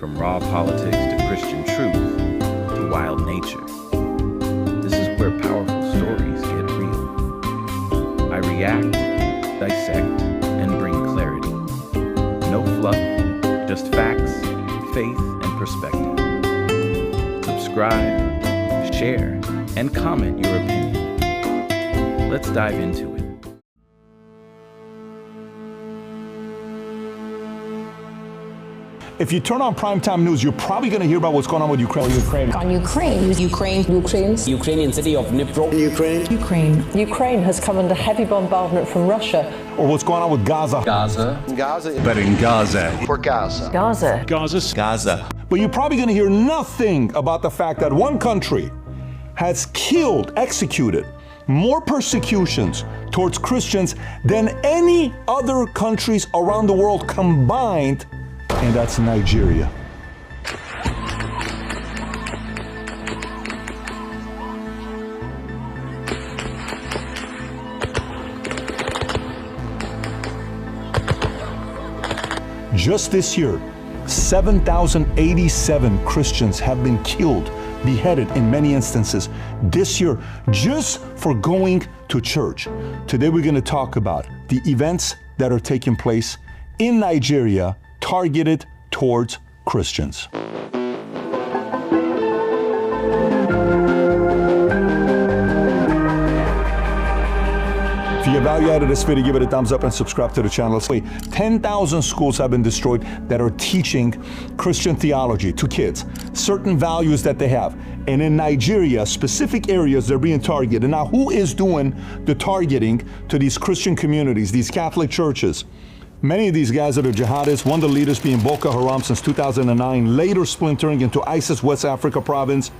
From raw politics to Christian truth to wild nature. This is where powerful stories get real. I react, dissect, and bring clarity. No fluff, just facts, faith, and perspective. Subscribe, share, and comment your opinion. Let's dive into it. If you turn on primetime news, you're probably going to hear about what's going on with Ukraine. On Ukraine. Ukrainian city of Dnipro. Ukraine has come under heavy bombardment from Russia. Or what's going on with Gaza. But in Gaza. For Gaza. Gaza. But you're probably going to hear nothing about the fact that one country has executed more persecutions towards Christians than any other countries around the world combined, and that's Nigeria. Just this year, 7,087 Christians have been killed, beheaded in many instances this year just for going to church. Today we're going to talk about the events that are taking place in Nigeria targeted towards Christians. If you value out of this video, give it a thumbs up and subscribe to the channel. 10,000 schools have been destroyed that are teaching Christian theology to kids, certain values that they have. And in Nigeria, specific areas they're being targeted. Now, who is doing the targeting to these Christian communities, these Catholic churches? Many of these guys that are jihadists, one of the leaders being Boko Haram since 2009, later splintering into ISIS West Africa province,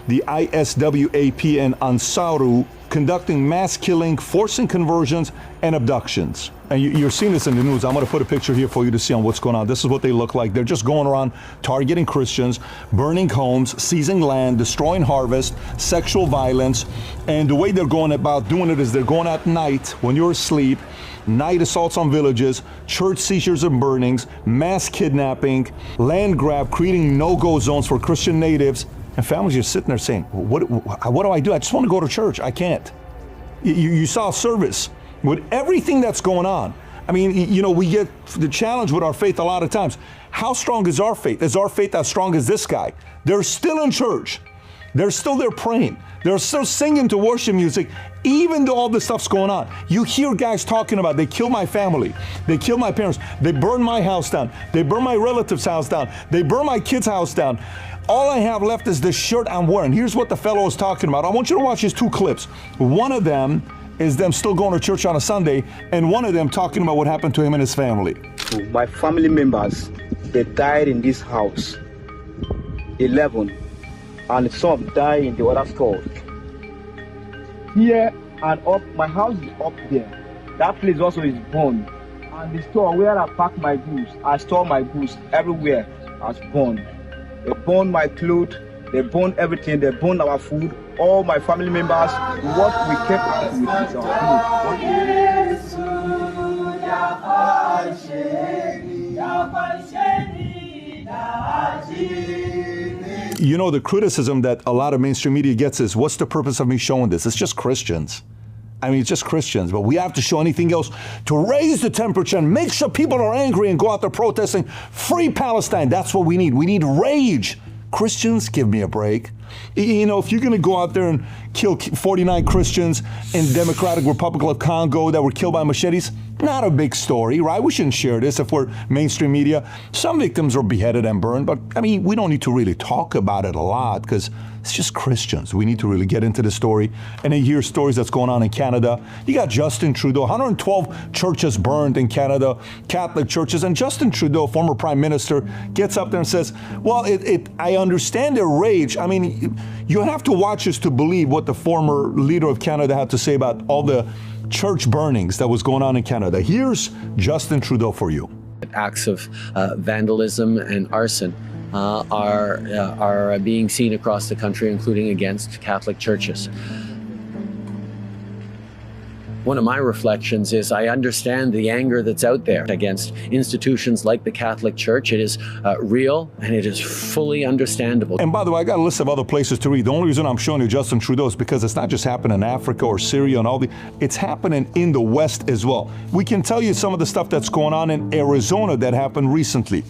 the ISWAP and Ansaru, conducting mass killing, forcing conversions, and abductions. And you're seeing this in the news. I'm going to put a picture here for you to see on what's going on. This is what they look like. They're just going around targeting Christians, burning homes, seizing land, destroying harvest, sexual violence. And the way they're going about doing it is they're going at night when you're asleep, night assaults on villages, church seizures and burnings, mass kidnapping, land grab, creating no-go zones for Christian natives. And families are sitting there saying, what do I do? I just want to go to church. I can't. You saw service with everything that's going on. I mean, you know, we get the challenge with our faith a lot of times. How strong is our faith? Is our faith as strong as this guy? They're still in church. They're still there praying. They're still singing to worship music, even though all this stuff's going on. You hear guys talking about, they kill my family, they kill my parents, they burn my house down, they burn my relative's house down, they burn my kid's house down. All I have left is this shirt I'm wearing. Here's what the fellow is talking about. I want you to watch his two clips. One of them is them still going to church on a Sunday, and one of them talking about what happened to him and his family. My family members, they died in this house, 11, and some died in the other store. Here and up, my house is up there. That place also is burned. And the store where I pack my goods, I store my goods everywhere, has burned. They burned my clothes, they burned everything, they burned our food, all my family members, what we kept out with is our food. You know, the criticism that a lot of mainstream media gets is, what's the purpose of me showing this? It's just Christians. I mean, it's just Christians, but we have to show anything else to raise the temperature and make sure people are angry and go out there protesting. Free Palestine, that's what we need. We need rage. Christians, give me a break. You know, if you're going to go out there and kill 49 Christians in Democratic Republic of Congo that were killed by machetes, not a big story, right? We shouldn't share this if we're mainstream media. Some victims were beheaded and burned, but I mean, we don't need to really talk about it a lot because it's just Christians. We need to really get into the story. And then hear stories that's going on in Canada. You got Justin Trudeau, 112 churches burned in Canada, Catholic churches. And Justin Trudeau, former prime minister, gets up there and says, well, I understand their rage. I mean, you have to watch this to believe what the former leader of Canada had to say about all the church burnings that was going on in Canada. Here's Justin Trudeau for you. Acts of vandalism and arson are being seen across the country, including against Catholic churches. One of my reflections is I understand the anger that's out there against institutions like the Catholic Church. It is real and it is fully understandable. And by the way, I got a list of other places to read. The only reason I'm showing you Justin Trudeau is because it's not just happening in Africa or Syria and all the, it's happening in the West as well. We can tell you some of the stuff that's going on in Arizona that happened recently.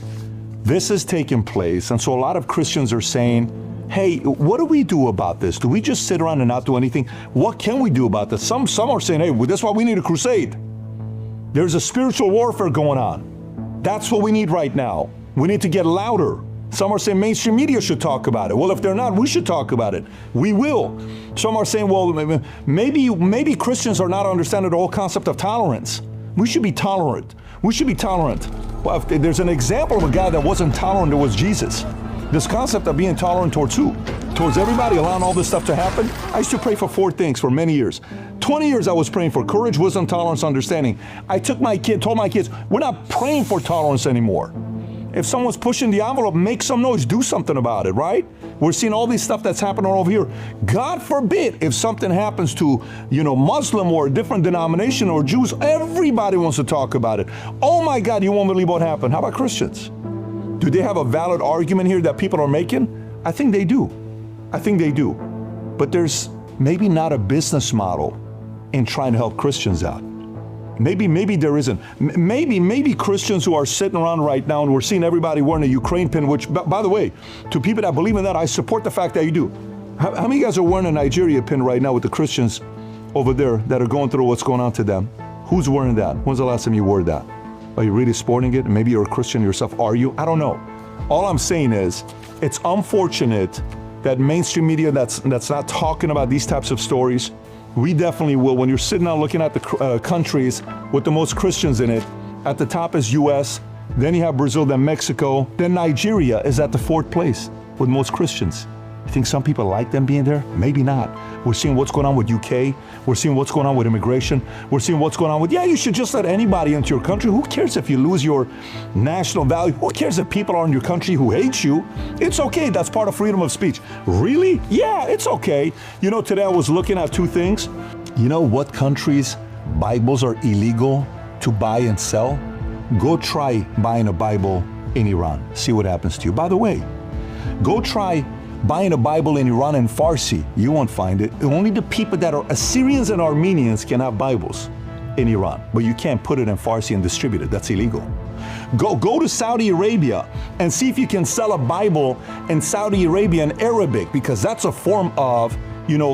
This is taking place, and so a lot of Christians are saying, hey, what do we do about this? Do we just sit around and not do anything? What can we do about this? Some are saying, hey, well, that's why we need a crusade. There's a spiritual warfare going on. That's what we need right now. We need to get louder. Some are saying mainstream media should talk about it. Well, if they're not, we should talk about it. We will. Some are saying, well, maybe Christians are not understanding the whole concept of tolerance. We should be tolerant. We should be tolerant. Well, if there's an example of a guy that wasn't tolerant, it was Jesus. This concept of being tolerant towards who? Towards everybody, allowing all this stuff to happen? I used to pray for 4 things for many years. 20 years I was praying for courage, wisdom, tolerance, understanding. I told my kids, we're not praying for tolerance anymore. If someone's pushing the envelope, make some noise, do something about it, right? We're seeing all this stuff that's happening over here. God forbid if something happens to, Muslim or a different denomination or Jews, everybody wants to talk about it. Oh my God, you won't believe what happened. How about Christians? Do they have a valid argument here that people are making? I think they do. I think they do. But there's maybe not a business model in trying to help Christians out. Maybe there isn't. Maybe Christians who are sitting around right now, and we're seeing everybody wearing a Ukraine pin, which, by the way, to people that believe in that, I support the fact that you do. How many of you guys are wearing a Nigeria pin right now with the Christians over there that are going through what's going on to them? Who's wearing that? When's the last time you wore that? Are you really sporting it? Maybe you're a Christian yourself. Are you? I don't know. All I'm saying is, it's unfortunate that mainstream media that's not talking about these types of stories. We definitely will. When you're sitting out looking at the countries with the most Christians in it, at the top is US, then you have Brazil, then Mexico, then Nigeria is at the 4th place with most Christians. You think some people like them being there? Maybe not. We're seeing what's going on with UK. We're seeing what's going on with immigration. We're seeing what's going on with, you should just let anybody into your country. Who cares if you lose your national value? Who cares if people are in your country who hate you? It's okay. That's part of freedom of speech. Really? Yeah, it's okay. Today I was looking at 2 things. You know what countries Bibles are illegal to buy and sell? Go try buying a Bible in Iran. See what happens to you. By the way, go try buying a Bible in Iran in Farsi. You won't find it. Only the people that are Assyrians and Armenians can have Bibles in Iran, but you can't put it in Farsi and distribute it. That's illegal. Go to Saudi Arabia and see if you can sell a Bible in Saudi Arabia in Arabic, because that's a form of,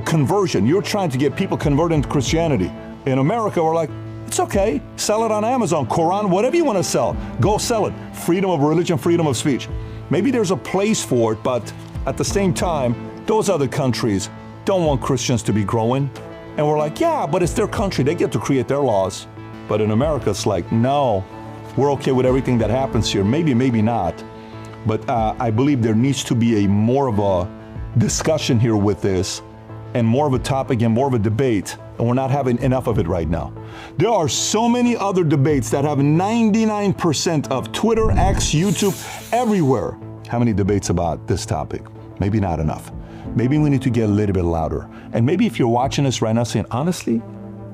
conversion. You're trying to get people converted into Christianity. In America, we're like, it's okay. Sell it on Amazon, Quran, whatever you want to sell. Go sell it. Freedom of religion, freedom of speech. Maybe there's a place for it, but at the same time, those other countries don't want Christians to be growing. And we're like, yeah, but it's their country. They get to create their laws. But in America, it's like, no, we're okay with everything that happens here. Maybe not. But I believe there needs to be more of a discussion here with this, and more of a topic and more of a debate. And we're not having enough of it right now. There are so many other debates that have 99% of Twitter, X, YouTube, everywhere. How many debates about this topic? Maybe not enough. Maybe we need to get a little bit louder. And maybe if you're watching this right now saying, honestly,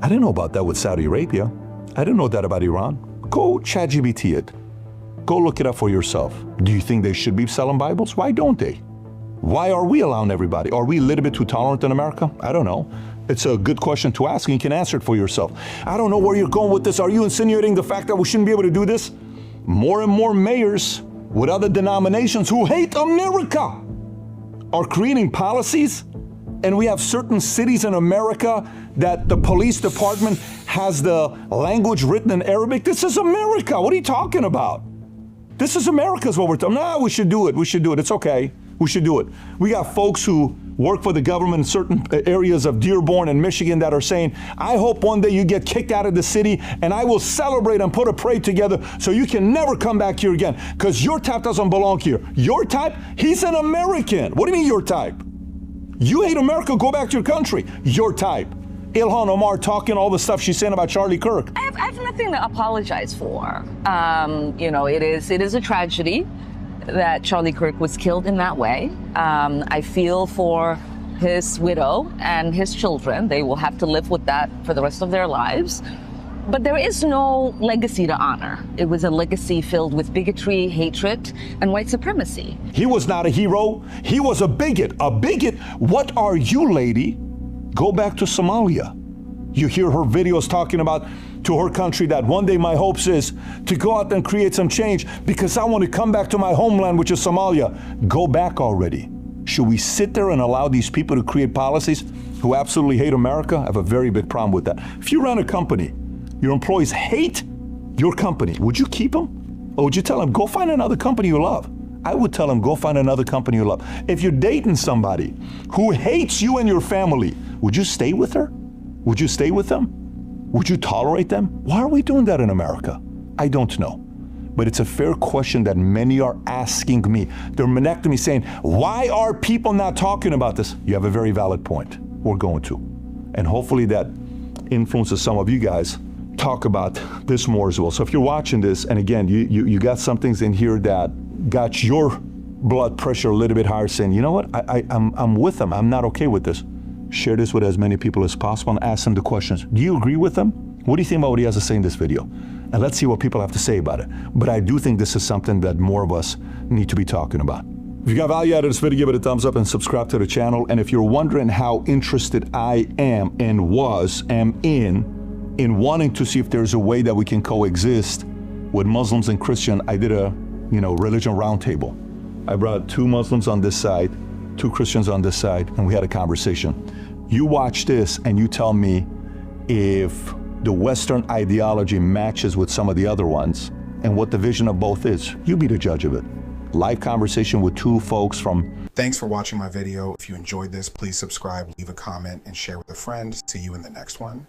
I didn't know about that with Saudi Arabia. I didn't know that about Iran. Go ChatGPT it. Go look it up for yourself. Do you think they should be selling Bibles? Why don't they? Why are we allowing everybody? Are we a little bit too tolerant in America? I don't know. It's a good question to ask, and you can answer it for yourself. I don't know where you're going with this. Are you insinuating the fact that we shouldn't be able to do this? More and more mayors with other denominations who hate America are creating policies, and we have certain cities in America that the police department has the language written in Arabic. This is America. What are you talking about? This is America is what we're talking about. No, we should do it. We should do it. It's okay. We should do it. We got folks who work for the government in certain areas of Dearborn and Michigan that are saying, I hope one day you get kicked out of the city and I will celebrate and put a parade together so you can never come back here again, because your type doesn't belong here. Your type? He's an American. What do you mean your type? You hate America, go back to your country. Your type. Ilhan Omar talking all the stuff she's saying about Charlie Kirk. I have nothing to apologize for. It is a tragedy that Charlie Kirk was killed in that way. I feel for his widow and his children. They will have to live with that for the rest of their lives. But there is no legacy to honor. It was a legacy filled with bigotry, hatred, and white supremacy. He was not a hero. He was a bigot. A bigot. What are you, lady? Go back to Somalia. You hear her videos talking about to her country that one day my hopes is to go out and create some change because I want to come back to my homeland, which is Somalia. Go back already. Should we sit there and allow these people to create policies who absolutely hate America? I have a very big problem with that. If you run a company, your employees hate your company, would you keep them? Or would you tell them, go find another company you love? I would tell them, go find another company you love. If you're dating somebody who hates you and your family, would you stay with her? Would you stay with them? Would you tolerate them? Why are we doing that in America? I don't know. But it's a fair question that many are asking me. They're connecting me saying, why are people not talking about this? You have a very valid point. We're going to. And hopefully that influences some of you guys talk about this more as well. So if you're watching this, and again, you got some things in here that got your blood pressure a little bit higher, saying, you know what, I'm with them. I'm not okay with this. Share this with as many people as possible and ask them the questions. Do you agree with them? What do you think about what he has to say in this video? And let's see what people have to say about it. But I do think this is something that more of us need to be talking about. If you got value out of this video, give it a thumbs up and subscribe to the channel. And if you're wondering how interested I am and am in wanting to see if there's a way that we can coexist with Muslims and Christians, I did a religion roundtable. I brought 2 Muslims on this side, 2 Christians on this side, and we had a conversation. You watch this and you tell me if the Western ideology matches with some of the other ones and what the vision of both is. You be the judge of it. Live conversation with 2 folks from... Thanks for watching my video. If you enjoyed this, please subscribe, leave a comment, and share with a friend. See you in the next one.